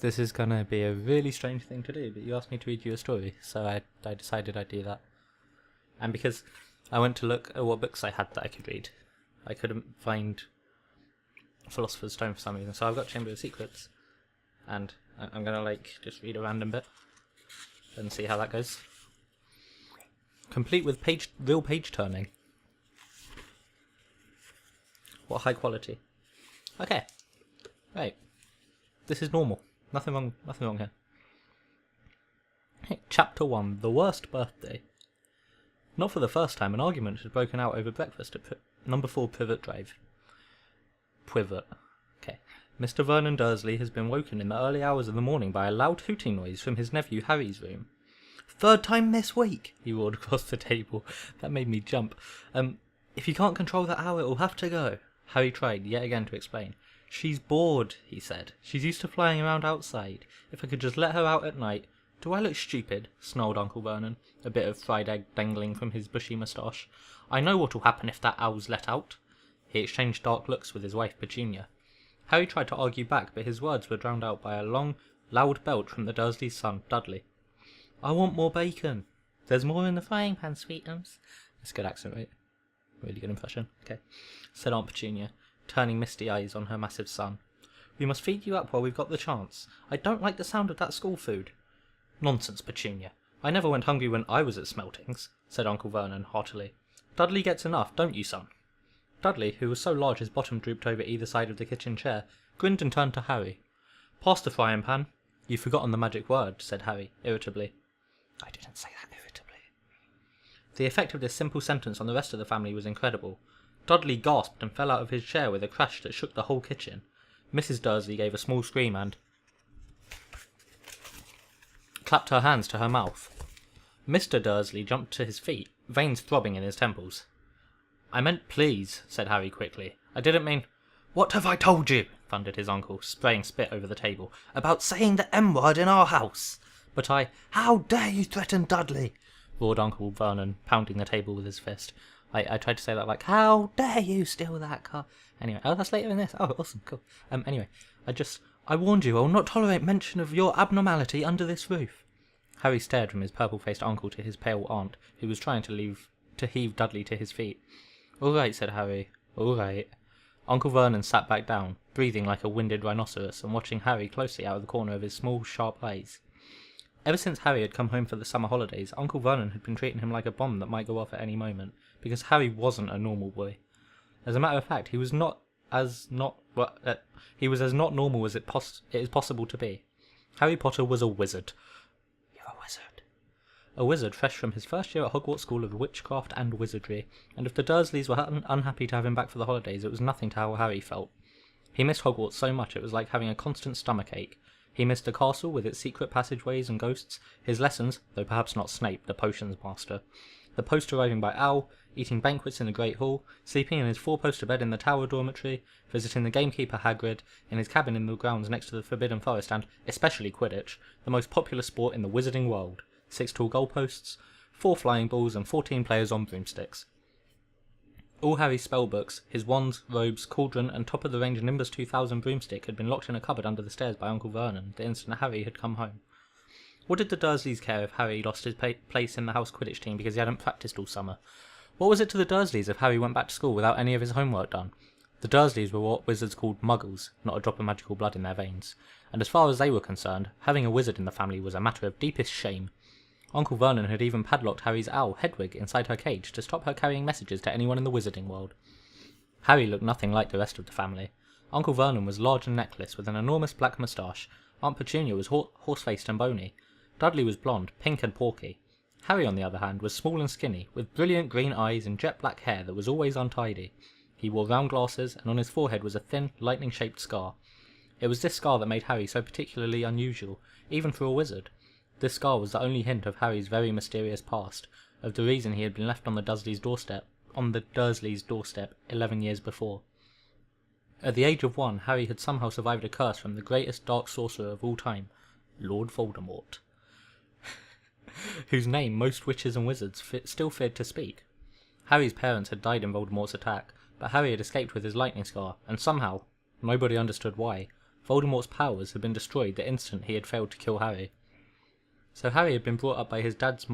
This is gonna be a really strange thing to do, but you asked me to read you a story, so I decided I'd do that. And because I went to look at what books I had that I could read, I couldn't find Philosopher's Stone for some reason, so I've got Chamber of Secrets, and I'm gonna just read a random bit and see how that goes. Complete with real page turning. What high quality. Okay. Right. This is normal. Nothing wrong here. Chapter 1. The Worst Birthday. Not for the first time, an argument had broken out over breakfast at number 4 Privet Drive. Privet. Okay. Mr. Vernon Dursley has been woken in the early hours of the morning by a loud hooting noise from his nephew Harry's room. "Third time this week!" he roared across the table. That made me jump. If you can't control that hour, it'll have to go. Harry tried yet again to explain. "She's bored," he said. "She's used to flying around outside. If I could just let her out at night." "Do I look stupid?" snarled Uncle Vernon, a bit of fried egg dangling from his bushy moustache. "I know what'll happen if that owl's let out." He exchanged dark looks with his wife Petunia. Harry tried to argue back, but his words were drowned out by a long, loud belch from the Dursleys' son, Dudley. "I want more bacon." "There's more in the frying pan, sweetums." That's a good accent, right? Really good impression. Okay, said Aunt Petunia, turning misty eyes on her massive son. "We must feed you up while we've got the chance. I don't like the sound of that school food." "Nonsense, Petunia. I never went hungry when I was at Smeltings," said Uncle Vernon heartily. "Dudley gets enough, don't you, son?" Dudley, who was so large his bottom drooped over either side of the kitchen chair, grinned and turned to Harry. "Pass the frying pan." "You've forgotten the magic word," said Harry, irritably. I didn't say that irritably. The effect of this simple sentence on the rest of the family was incredible. Dudley gasped and fell out of his chair with a crash that shook the whole kitchen. Mrs. Dursley gave a small scream and clapped her hands to her mouth. Mr. Dursley jumped to his feet, veins throbbing in his temples. "I meant please," said Harry quickly. "I didn't mean—" "What have I told you?" thundered his uncle, spraying spit over the table. "About saying the M-word in our house?" "But I—" "How dare you threaten Dudley?" roared Uncle Vernon, pounding the table with his fist. I tried to say that like, "How dare you steal that car?" Anyway, that's later in this. Oh, awesome, cool. Anyway, I warned you I will not tolerate mention of your abnormality under this roof. Harry stared from his purple-faced uncle to his pale aunt, who was trying to heave Dudley to his feet. "All right," said Harry. "All right." Uncle Vernon sat back down, breathing like a winded rhinoceros and watching Harry closely out of the corner of his small, sharp eyes. Ever since Harry had come home for the summer holidays, Uncle Vernon had been treating him like a bomb that might go off at any moment, because Harry wasn't a normal boy. As a matter of fact, he was as not normal as it is possible to be. Harry Potter was a wizard. You're a wizard. A wizard fresh from his first year at Hogwarts School of Witchcraft and Wizardry, and if the Dursleys were unhappy to have him back for the holidays, it was nothing to how Harry felt. He missed Hogwarts so much it was like having a constant stomachache. He missed the castle with its secret passageways and ghosts, his lessons, though perhaps not Snape, the potions master, the post arriving by Owl, eating banquets in the Great Hall, sleeping in his four-poster bed in the Tower dormitory, visiting the gamekeeper Hagrid, in his cabin in the grounds next to the Forbidden Forest, and, especially Quidditch, the most popular sport in the wizarding world. 6 tall goalposts, 4 flying balls, and 14 players on broomsticks. All Harry's spellbooks, his wands, robes, cauldron, and top-of-the-range Nimbus 2000 broomstick had been locked in a cupboard under the stairs by Uncle Vernon the instant Harry had come home. What did the Dursleys care if Harry lost his place in the house Quidditch team because he hadn't practiced all summer? What was it to the Dursleys if Harry went back to school without any of his homework done? The Dursleys were what wizards called muggles, not a drop of magical blood in their veins, and as far as they were concerned, having a wizard in the family was a matter of deepest shame. Uncle Vernon had even padlocked Harry's owl, Hedwig, inside her cage to stop her carrying messages to anyone in the wizarding world. Harry looked nothing like the rest of the family. Uncle Vernon was large and necklaced, with an enormous black moustache. Aunt Petunia was horse-faced and bony. Dudley was blonde, pink and porky. Harry, on the other hand, was small and skinny, with brilliant green eyes and jet-black hair that was always untidy. He wore round glasses, and on his forehead was a thin, lightning-shaped scar. It was this scar that made Harry so particularly unusual, even for a wizard. This scar was the only hint of Harry's very mysterious past, of the reason he had been left on the Dursleys' doorstep 11 years before. At the age of 1, Harry had somehow survived a curse from the greatest dark sorcerer of all time, Lord Voldemort, whose name most witches and wizards still feared to speak. Harry's parents had died in Voldemort's attack, but Harry had escaped with his lightning scar, and somehow, nobody understood why, Voldemort's powers had been destroyed the instant he had failed to kill Harry. So Harry had been brought up by his dead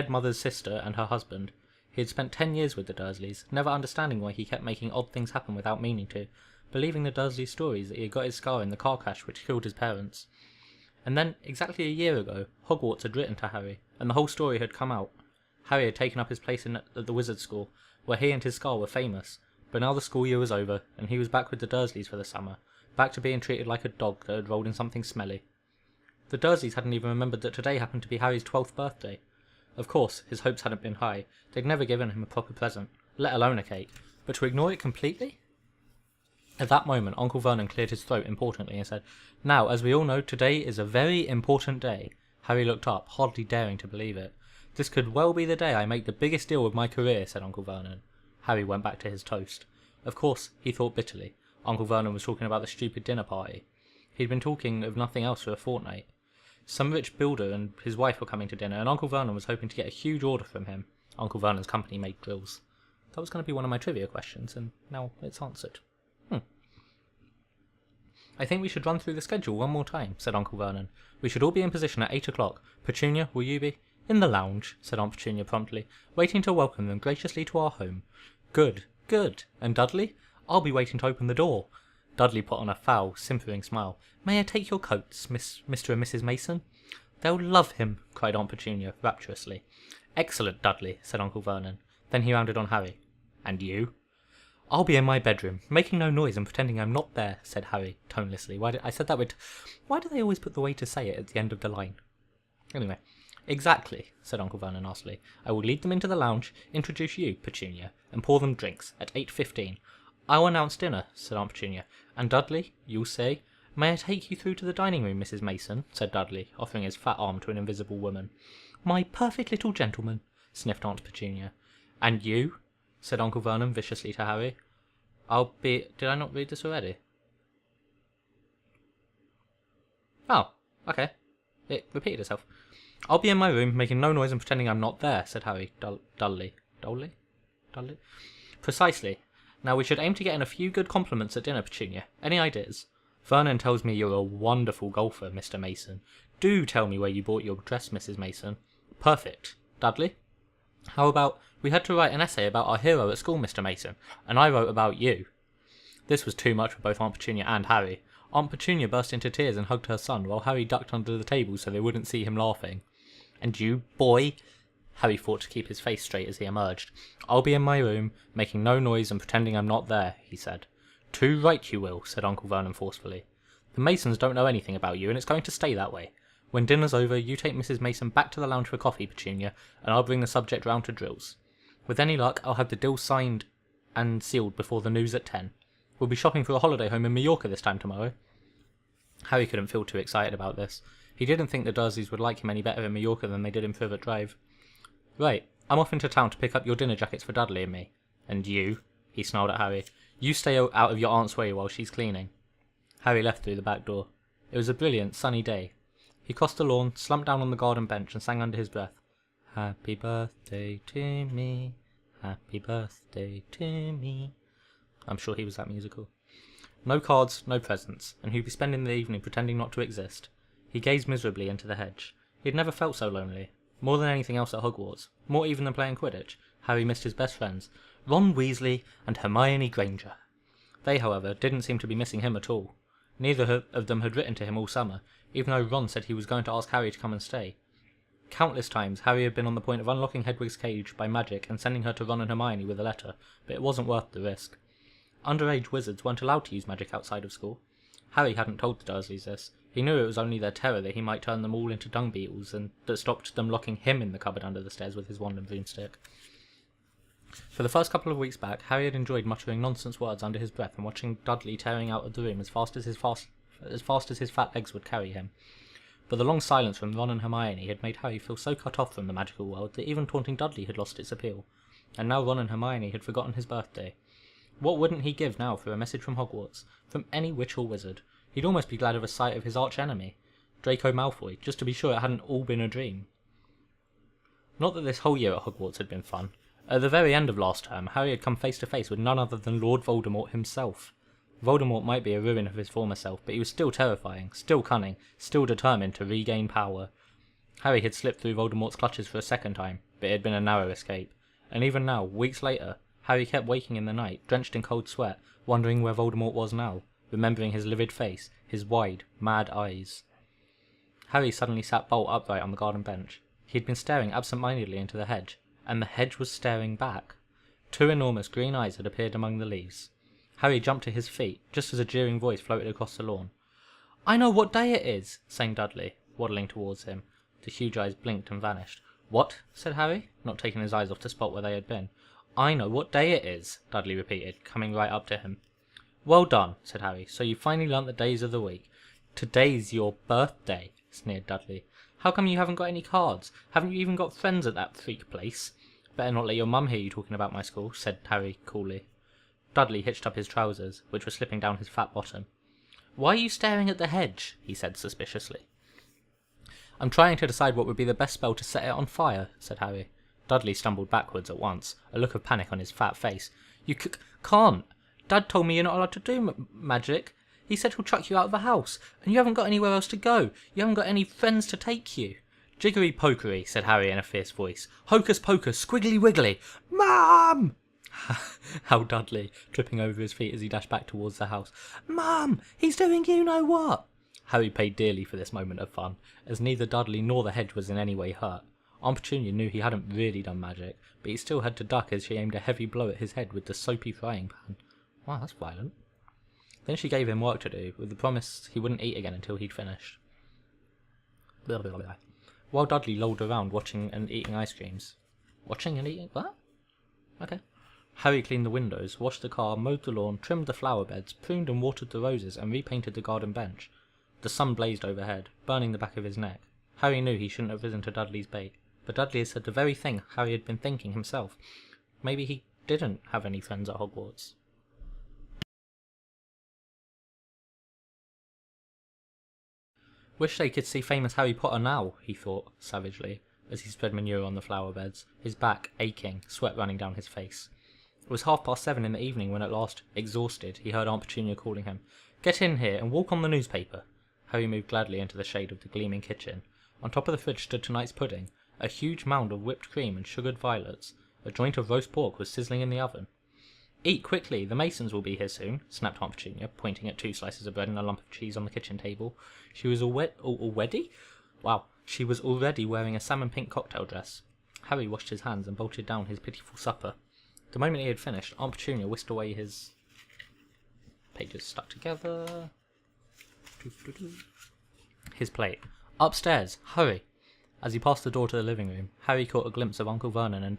mother's sister and her husband. He had spent 10 years with the Dursleys, never understanding why he kept making odd things happen without meaning to, believing the Dursley stories that he had got his scar in the car crash which killed his parents. And then, exactly a year ago, Hogwarts had written to Harry, and the whole story had come out. Harry had taken up his place at the Wizard's School, where he and his scar were famous, but now the school year was over, and he was back with the Dursleys for the summer, back to being treated like a dog that had rolled in something smelly. The Dursleys hadn't even remembered that today happened to be Harry's 12th birthday. Of course, his hopes hadn't been high. They'd never given him a proper present, let alone a cake, but to ignore it completely? At that moment, Uncle Vernon cleared his throat importantly and said, "Now, as we all know, today is a very important day." Harry looked up, hardly daring to believe it. "This could well be the day I make the biggest deal of my career," said Uncle Vernon. Harry went back to his toast. Of course, he thought bitterly. Uncle Vernon was talking about the stupid dinner party. He'd been talking of nothing else for a fortnight. Some rich builder and his wife were coming to dinner, and Uncle Vernon was hoping to get a huge order from him. Uncle Vernon's company made grills. That was going to be one of my trivia questions, and now it's answered. "I think we should run through the schedule one more time," said Uncle Vernon. "We should all be in position at 8 o'clock. Petunia, will you be?" "In the lounge," said Aunt Petunia promptly, "waiting to welcome them graciously to our home." "Good, good. And Dudley?" "I'll be waiting to open the door." Dudley put on a foul, simpering smile. "May I take your coats, Mr. and Mrs. Mason?" "They'll love him," cried Aunt Petunia rapturously. "Excellent, Dudley," said Uncle Vernon. Then he rounded on Harry. "And you?" "I'll be in my bedroom, making no noise and pretending I'm not there," said Harry, tonelessly. Why do they always put the way to say it at the end of the line? Anyway, "Exactly," said Uncle Vernon nastily. "I will lead them into the lounge, introduce you, Petunia, and pour them drinks at 8:15. "I'll announce dinner," said Aunt Petunia. "And Dudley, you'll say, 'May I take you through to the dining room, Mrs. Mason?'" said Dudley, offering his fat arm to an invisible woman. "My perfect little gentleman," sniffed Aunt Petunia. "And you?" said Uncle Vernon viciously to Harry. Did I not read this already? Oh, okay. It repeated itself. "I'll be in my room, making no noise and pretending I'm not there," said Harry, dully. Dully? "Precisely. Now we should aim to get in a few good compliments at dinner, Petunia. Any ideas? Vernon tells me you're a wonderful golfer, Mr. Mason. Do tell me where you bought your dress, Mrs. Mason." "Perfect. Dudley?" "How about, we had to write an essay about our hero at school, Mr. Mason, and I wrote about you." This was too much for both Aunt Petunia and Harry. Aunt Petunia burst into tears and hugged her son, while Harry ducked under the table so they wouldn't see him laughing. "And you, boy?" Harry fought to keep his face straight as he emerged. "I'll be in my room, making no noise and pretending I'm not there," he said. "Too right you will," said Uncle Vernon forcefully. "The Masons don't know anything about you, and it's going to stay that way. When dinner's over, you take Mrs. Mason back to the lounge for coffee, Petunia, and I'll bring the subject round to drills. With any luck, I'll have the deal signed and sealed before the news at 10. We'll be shopping for a holiday home in Mallorca this time tomorrow." Harry couldn't feel too excited about this. He didn't think the Dursleys would like him any better in Mallorca than they did in Privet Drive. "Right, I'm off into town to pick up your dinner jackets for Dudley and me. And you," he snarled at Harry, "you stay out of your aunt's way while she's cleaning." Harry left through the back door. It was a brilliant, sunny day. He crossed the lawn, slumped down on the garden bench, and sang under his breath, "Happy birthday to me, happy birthday to me." I'm sure he was that musical. No cards, no presents, and he'd be spending the evening pretending not to exist. He gazed miserably into the hedge. He had never felt so lonely. More than anything else at Hogwarts, more even than playing Quidditch, Harry missed his best friends, Ron Weasley and Hermione Granger. They, however, didn't seem to be missing him at all. Neither of them had written to him all summer, even though Ron said he was going to ask Harry to come and stay. Countless times Harry had been on the point of unlocking Hedwig's cage by magic and sending her to Ron and Hermione with a letter, but it wasn't worth the risk. Underage wizards weren't allowed to use magic outside of school. Harry hadn't told the Dursleys this. He knew it was only their terror that he might turn them all into dung beetles, and that stopped them locking him in the cupboard under the stairs with his wand and broomstick. For the first couple of weeks back, Harry had enjoyed muttering nonsense words under his breath and watching Dudley tearing out of the room as fast as his fat legs would carry him. But the long silence from Ron and Hermione had made Harry feel so cut off from the magical world that even taunting Dudley had lost its appeal. And now Ron and Hermione had forgotten his birthday. What wouldn't he give now for a message from Hogwarts, from any witch or wizard? He'd almost be glad of a sight of his arch-enemy, Draco Malfoy, just to be sure it hadn't all been a dream. Not that this whole year at Hogwarts had been fun. At the very end of last term, Harry had come face to face with none other than Lord Voldemort himself. Voldemort might be a ruin of his former self, but he was still terrifying, still cunning, still determined to regain power. Harry had slipped through Voldemort's clutches for a second time, but it had been a narrow escape. And even now, weeks later, Harry kept waking in the night, drenched in cold sweat, wondering where Voldemort was now, remembering his livid face, his wide, mad eyes. Harry suddenly sat bolt upright on the garden bench. He had been staring absent-mindedly into the hedge, and the hedge was staring back. 2 enormous green eyes had appeared among the leaves. Harry jumped to his feet, just as a jeering voice floated across the lawn. "I know what day it is," sang Dudley, waddling towards him. The huge eyes blinked and vanished. "What?" said Harry, not taking his eyes off the spot where they had been. "I know what day it is," Dudley repeated, coming right up to him. "Well done," said Harry, "so you finally learnt the days of the week." "Today's your birthday," sneered Dudley. "How come you haven't got any cards? Haven't you even got friends at that freak place?" "Better not let your mum hear you talking about my school," said Harry coolly. Dudley hitched up his trousers, which were slipping down his fat bottom. "Why are you staring at the hedge?" he said suspiciously. "I'm trying to decide what would be the best spell to set it on fire," said Harry. Dudley stumbled backwards at once, a look of panic on his fat face. "You can't! Dad told me you're not allowed to do magic. He said he'll chuck you out of the house, and you haven't got anywhere else to go. You haven't got any friends to take you." "Jiggery pokery," said Harry in a fierce voice. "Hocus pocus, squiggly wiggly." "Mum!" howled Dudley, tripping over his feet as he dashed back towards the house. "Mum, he's doing you know what." Harry paid dearly for this moment of fun, as neither Dudley nor the hedge was in any way hurt. Aunt Petunia knew he hadn't really done magic, but he still had to duck as she aimed a heavy blow at his head with the soapy frying pan. Wow, that's violent. Then she gave him work to do, with the promise he wouldn't eat again until he'd finished. Blah, blah, blah. While Dudley lolled around watching and eating ice creams. Watching and eating? What? Okay. Harry cleaned the windows, washed the car, mowed the lawn, trimmed the flower beds, pruned and watered the roses, and repainted the garden bench. The sun blazed overhead, burning the back of his neck. Harry knew he shouldn't have risen to Dudley's bait, but Dudley had said the very thing Harry had been thinking himself. Maybe he didn't have any friends at Hogwarts. "Wish they could see famous Harry Potter now," he thought, savagely, as he spread manure on the flower beds, his back aching, sweat running down his face. It was 7:30 in the evening when at last, exhausted, he heard Aunt Petunia calling him. "Get in here and walk on the newspaper." Harry moved gladly into the shade of the gleaming kitchen. On top of the fridge stood tonight's pudding, a huge mound of whipped cream and sugared violets. A joint of roast pork was sizzling in the oven. "Eat quickly, the Masons will be here soon," snapped Aunt Petunia, pointing at 2 slices of bread and a lump of cheese on the kitchen table. She was already? Wow, she was already wearing a salmon-pink cocktail dress. Harry washed his hands and bolted down his pitiful supper. The moment he had finished, Aunt Petunia whisked away his... pages stuck together... his plate. "Upstairs, hurry!" As he passed the door to the living room, Harry caught a glimpse of Uncle Vernon and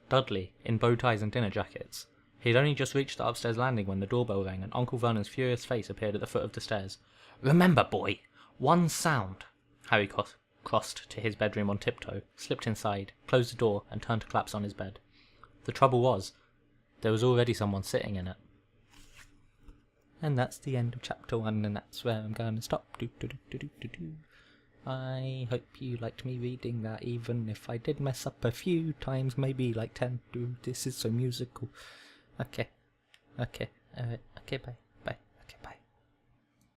Dudley in bow ties and dinner jackets. He had only just reached the upstairs landing when the doorbell rang and Uncle Vernon's furious face appeared at the foot of the stairs. "Remember, boy, one sound." Harry crossed to his bedroom on tiptoe, slipped inside, closed the door, and turned to collapse on his bed. The trouble was, there was already someone sitting in it. And that's the end of chapter 1, and that's where I'm going to stop. I hope you liked me reading that, even if I did mess up a few times, maybe like 10. This is so musical. Okay, alright, okay, bye.